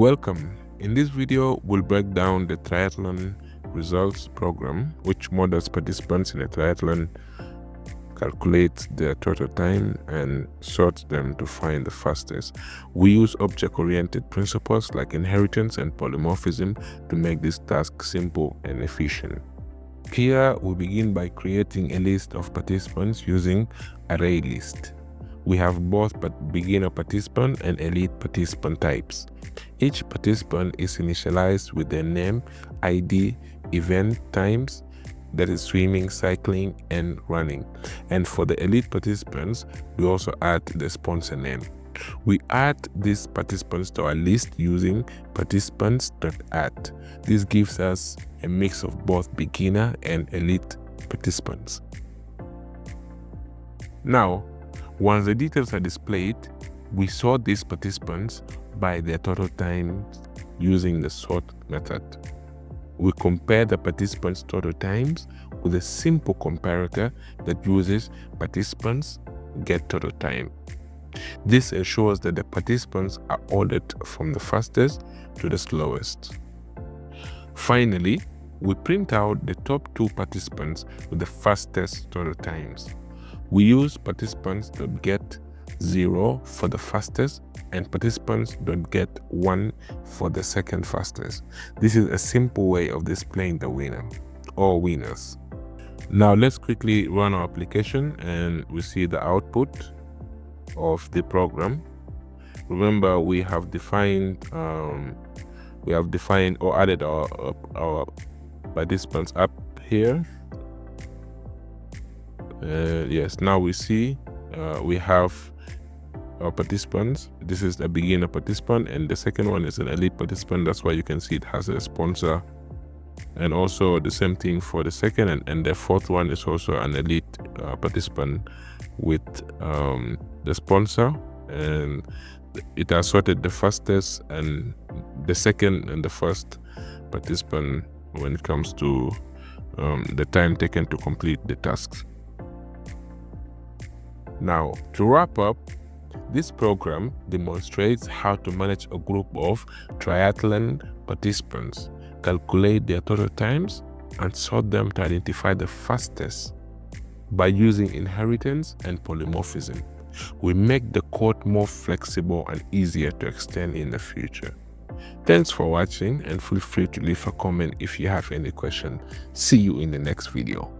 Welcome. In this video, we'll break down the triathlon results program, which models participants in a triathlon, calculates their total time, and sorts them to find the fastest. We use object-oriented principles like inheritance and polymorphism to make this task simple and efficient. Here, we begin by creating a list of participants using array list. We have both beginner participant and elite participant types. Each participant is initialized with their name, ID, event times, that is swimming, cycling, and running. And for the elite participants, we also add the sponsor name. We add these participants to our list using participants.add. This gives us a mix of both beginner and elite participants. Now, once the details are displayed, we sort these participants by their total time using the sort method. We compare the participants' total times with a simple comparator that uses participants get total time. This ensures that the participants are ordered from the fastest to the slowest. Finally, we print out the top two participants with the fastest total times. We use participants.get 0 for the fastest and participants.get 1 for the second fastest. This is a simple way of displaying the winner or winners. Now let's quickly run our application and we see the output of the program. Remember, we have defined or added our participants up here. Yes, now we see we have our participants. This is a beginner participant and the second one is an elite participant. That's why you can see it has a sponsor, and also the same thing for the second, and the fourth one is also an elite participant with the sponsor, and it has sorted the fastest and the second and the first participant when it comes to the time taken to complete the tasks. Now, to wrap up, this program demonstrates how to manage a group of triathlon participants, calculate their total times, and sort them to identify the fastest by using inheritance and polymorphism. We make the code more flexible and easier to extend in the future. Thanks for watching and feel free to leave a comment if you have any question. See you in the next video.